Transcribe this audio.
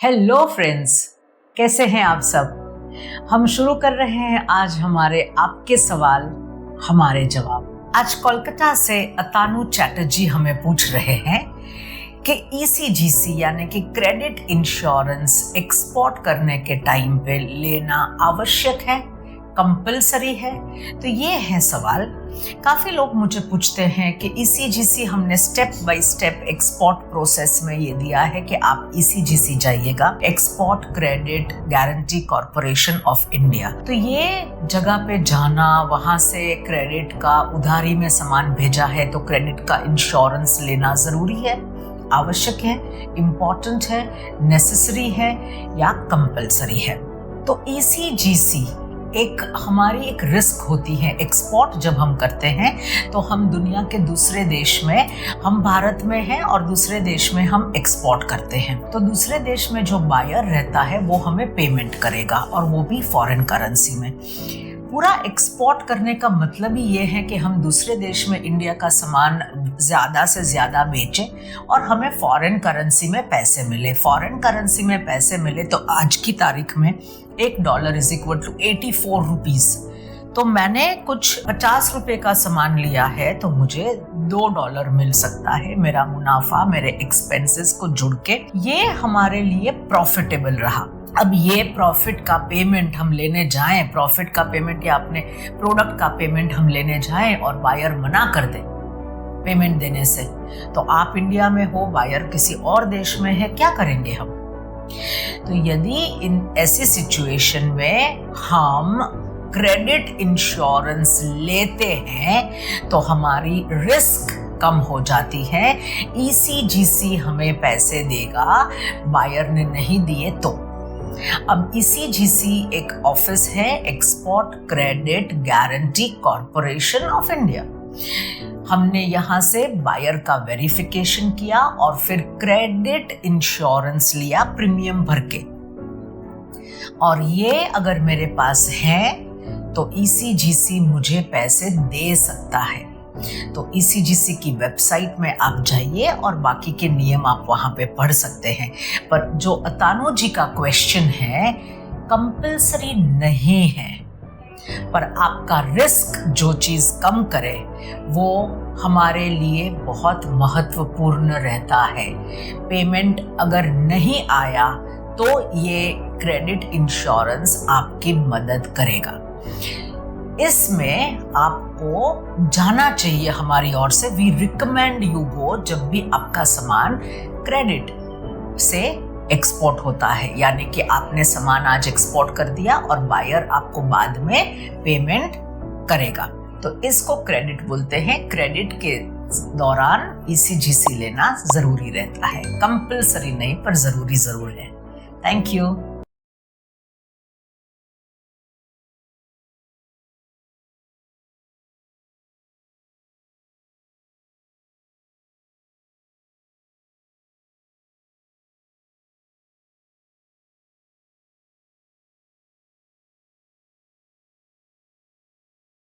Hello friends, कैसे हैं आप सब। हम शुरू कर रहे हैं आज हमारे आपके सवाल हमारे जवाब। आज कोलकाता से अतानु चैटर्जी हमें पूछ रहे हैं कि ईसीजीसी यानी कि क्रेडिट इंश्योरेंस एक्सपोर्ट करने के टाइम पे लेना आवश्यक है, कंपलसरी है। तो ये है सवाल। काफ़ी लोग मुझे पूछते हैं कि ईसीजीसी हमने step by step export process में ये दिया है कि आप ईसीजीसी जाइएगा, export credit guarantee corporation of India. तो ये जगह पे जाना, वहाँ से क्रेडिट का उधारी में सामान भेजा है तो क्रेडिट का इंश्योरेंस लेना ज़रूरी है, आवश्यक है, इम्पॉर्टेंट है, नेसेसरी है या कंपलसरी है। तो ईसीजीसी हमारी एक रिस्क होती है। एक्सपोर्ट जब हम करते हैं तो हम दुनिया के दूसरे देश में, हम भारत में हैं और दूसरे देश में हम एक्सपोर्ट करते हैं, तो दूसरे देश में जो बायर रहता है वो हमें पेमेंट करेगा और वो भी फॉरेन करेंसी में। पूरा एक्सपोर्ट करने का मतलब ही ये है कि हम दूसरे देश में इंडिया का सामान ज़्यादा से ज़्यादा बेचें और हमें फॉरेन करेंसी में पैसे मिले। फॉरेन करेंसी में पैसे मिले तो आज की तारीख में $1 = 84 रुपीज़। तो मैंने कुछ 50 रुपए का सामान लिया है तो मुझे $2 मिल सकता है। मेरा मुनाफा मेरे एक्सपेंसेस को जुड़ के ये हमारे लिए प्रॉफिटेबल रहा। अब ये प्रॉफिट का पेमेंट हम लेने जाएं, प्रॉफिट का पेमेंट या अपने प्रोडक्ट का पेमेंट हम लेने जाएं और बायर मना कर दे पेमेंट देने से, तो आप इंडिया में हो, बायर किसी और देश में है, क्या करेंगे हम। तो यदि इन ऐसी सिचुएशन में हम क्रेडिट इंश्योरेंस लेते हैं तो हमारी रिस्क कम हो जाती है। ईसीजीसी हमें पैसे देगा, बायर ने नहीं दिए तो। अब ईसीजीसी एक ऑफिस है, export credit guarantee corporation of India. हमने यहाँ से बायर का वेरिफिकेशन किया और फिर क्रेडिट इंश्योरेंस लिया प्रीमियम भर के, और ये अगर मेरे पास है तो ईसीजीसी मुझे पैसे दे सकता है। तो ईसीजीसी की वेबसाइट में आप जाइए और बाकी के नियम आप वहाँ पे पढ़ सकते हैं। पर जो अतानु जी का क्वेश्चन है, कंपलसरी नहीं है, पर आपका रिस्क जो चीज़ कम करे वो हमारे लिए बहुत महत्वपूर्ण रहता है। पेमेंट अगर नहीं आया तो ये क्रेडिट इंश्योरेंस आपकी मदद करेगा। इसमें आपको जाना चाहिए हमारी ओर से। वी रिकमेंड यू गो जब भी आपका सामान क्रेडिट से एक्सपोर्ट होता है, यानी कि आपने सामान आज एक्सपोर्ट कर दिया और बायर आपको बाद में पेमेंट करेगा, तो इसको क्रेडिट बोलते हैं। क्रेडिट के दौरान ईसीजीसी लेना जरूरी रहता है, कंपलसरी नहीं पर जरूरी जरूर है। Thank you.